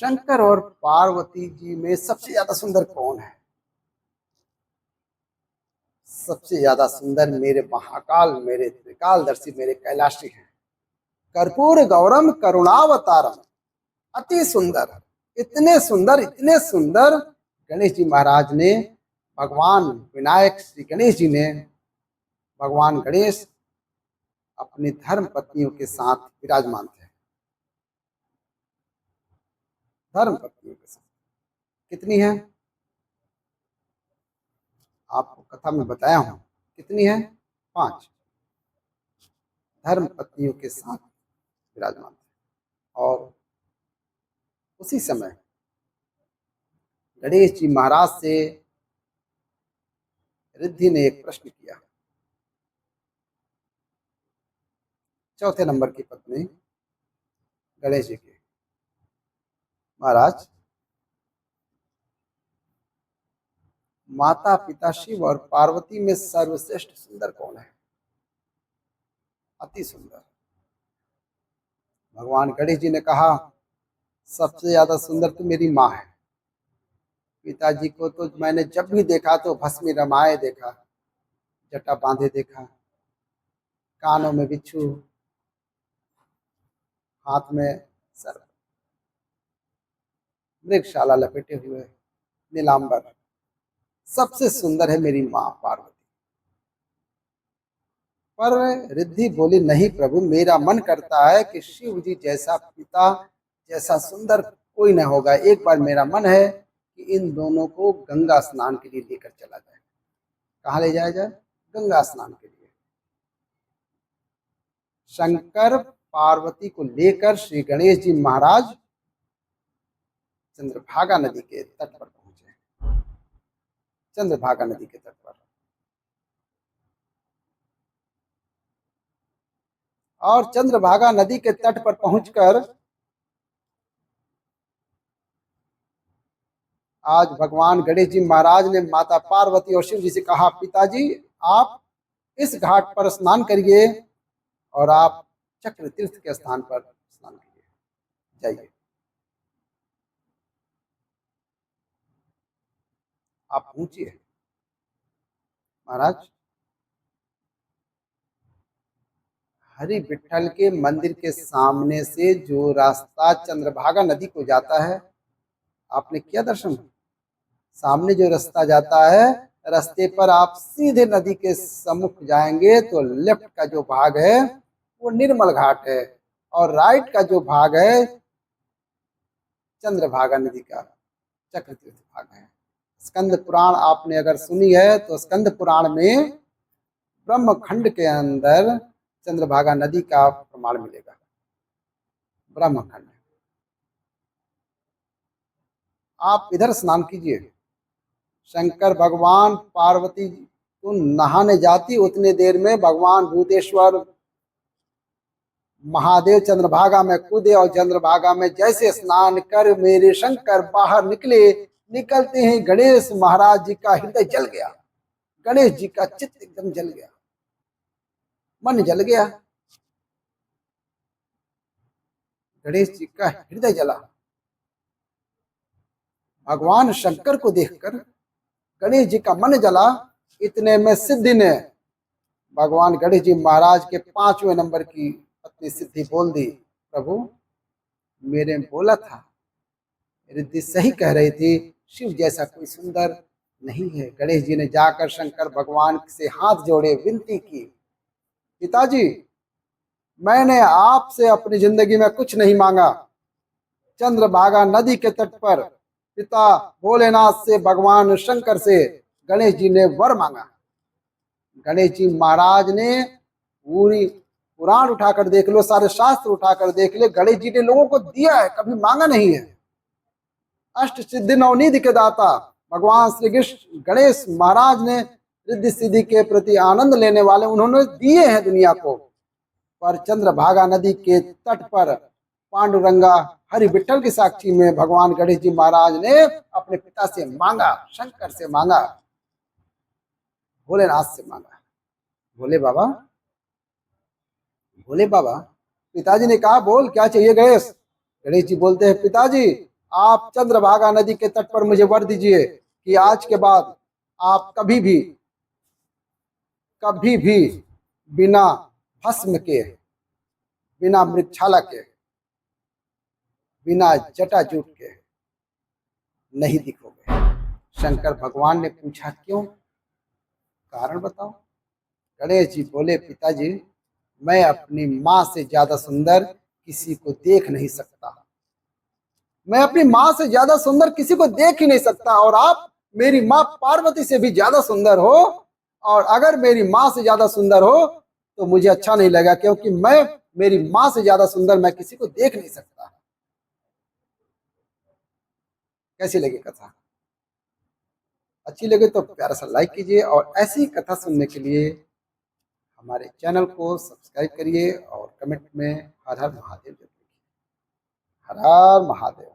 शंकर और पार्वती जी में सबसे ज्यादा सुंदर कौन है? सबसे ज्यादा सुंदर मेरे महाकाल, मेरे त्रिकालदर्शी, मेरे कैलाशी हैं। कर्पूर गौरम करुणावतारम, अति सुंदर, इतने सुंदर, इतने सुंदर। गणेश जी महाराज ने, भगवान विनायक श्री गणेश जी ने, भगवान गणेश अपनी धर्म पत्नियों के साथ विराजमान थे। धर्म पत्नियों के साथ कितनी है? आपको कथा में बताया हूं कितनी है? 5 धर्म पत्नियों के साथ विराजमान थे। और उसी समय गणेश जी महाराज से रिद्धि ने एक प्रश्न किया। चौथे नंबर की पत्नी गणेश जी की, महाराज माता पिता शिव और पार्वती में सर्वश्रेष्ठ सुंदर कौन है? अति सुंदर। भगवान गणेश जी ने कहा सबसे ज्यादा सुंदर तो मेरी माँ है। पिताजी को तो मैंने जब भी देखा तो भस्मी रमाए देखा, जटा बांधे देखा, कानों में बिच्छू, हाथ में सर्प, मृगशाला लपेटे हुए, नीलांबर। सबसे सुंदर है मेरी माँ पार्वती। पर रिद्धि बोली नहीं प्रभु, मेरा मन करता है कि शिव जी जैसा पिता, जैसा सुंदर कोई न होगा। एक बार मेरा मन है कि इन दोनों को गंगा स्नान के लिए लेकर चला जाए। कहाँ ले जाया जाए? गंगा स्नान के लिए। शंकर पार्वती को लेकर श्री गणेश जी महाराज चंद्रभागा नदी के तट पर पहुंचे। चंद्रभागा नदी के तट पर, और चंद्रभागा नदी के तट पर पहुंचकर आज भगवान गणेश जी महाराज ने माता पार्वती और शिव जी से कहा, पिताजी आप इस घाट पर स्नान करिए और आप चक्र तीर्थ के स्थान पर स्नान करिए, जाइए। आप पहुंचिए। महाराज हरि विठल के मंदिर के सामने से जो रास्ता चंद्रभागा नदी को जाता है, आपने किया दर्शन? सामने जो रास्ता जाता है, रास्ते पर आप सीधे नदी के सम्मुख जाएंगे तो लेफ्ट का जो भाग है वो निर्मल घाट है, और राइट का जो भाग है चंद्रभागा नदी का चक्र तीर्थ भाग है। स्कंद पुराण आपने अगर सुनी है तो स्कंद पुराण में ब्रह्मखंड के अंदर चंद्रभागा नदी का प्रमाण मिलेगा। ब्रह्मखंड, आप इधर स्नान कीजिए। शंकर भगवान पार्वती तो नहाने जाती, उतने देर में भगवान भूतेश्वर महादेव चंद्रभागा में कूदे, और चंद्रभागा में जैसे स्नान कर मेरे शंकर बाहर निकले, निकलते ही गणेश महाराज जी का हृदय जल गया। गणेश जी का चित्त एकदम जल गया, मन जल गया, गणेश जी का हृदय जला। भगवान शंकर को देखकर गणेश जी का मन जला। इतने में सिद्धि ने भगवान गणेश जी महाराज के 5वें नंबर की पत्नी सिद्धि बोल दी, प्रभु मेरे बोला था, रिद्धि सही कह रही थी, शिव जैसा कोई सुंदर नहीं है। गणेश जी ने जाकर शंकर भगवान से हाथ जोड़े, विनती की, पिताजी मैंने आपसे अपनी जिंदगी में कुछ नहीं मांगा। चंद्रभागा नदी के तट पर पिता भोलेनाथ से, भगवान शंकर से गणेश जी ने वर मांगा। गणेश जी महाराज ने पूरी पुराण उठाकर देख लो, सारे शास्त्र उठाकर देख ले, गणेश जी ने लोगों को दिया है, कभी मांगा नहीं है। अष्ट सिद्धि नवनिधि के दाता भगवान श्री कृष्ण गणेश महाराज ने रिद्धि सिद्धि के प्रति आनंद लेने वाले, उन्होंने दिए हैं दुनिया को। पर चंद्रभागा नदी के तट पर पांडुरंगा हरि विठल की साक्षी में भगवान गणेश जी महाराज ने अपने पिता से मांगा, शंकर से मांगा, भोलेनाथ से मांगा। भोले बाबा, भोले बाबा, पिताजी ने कहा बोल क्या चाहिए गणेश? गणेश जी बोलते हैं, पिताजी आप चंद्रभागा नदी के तट पर मुझे वर दीजिए कि आज के बाद आप कभी भी बिना भस्म के, बिना मृगछाला के, बिना जटाजूट के नहीं दिखोगे। शंकर भगवान ने पूछा क्यों, कारण बताओ। गणेश जी बोले पिताजी, मैं अपनी माँ से ज्यादा सुंदर किसी को देख नहीं सकता, मैं अपनी माँ से ज्यादा सुंदर किसी को देख ही नहीं सकता, और आप मेरी माँ पार्वती से भी ज्यादा सुंदर हो, और अगर मेरी माँ से ज्यादा सुंदर हो तो मुझे अच्छा नहीं लगा, क्योंकि मैं मेरी माँ से ज्यादा सुंदर मैं किसी को देख नहीं सकता। कैसी लगी कथा? अच्छी लगे तो प्यारा सा लाइक कीजिए, और ऐसी कथा सुनने के लिए हमारे चैनल को सब्सक्राइब करिए, और कमेंट में हर हर महादेव जरूर लिखिए। हर हर महादेव।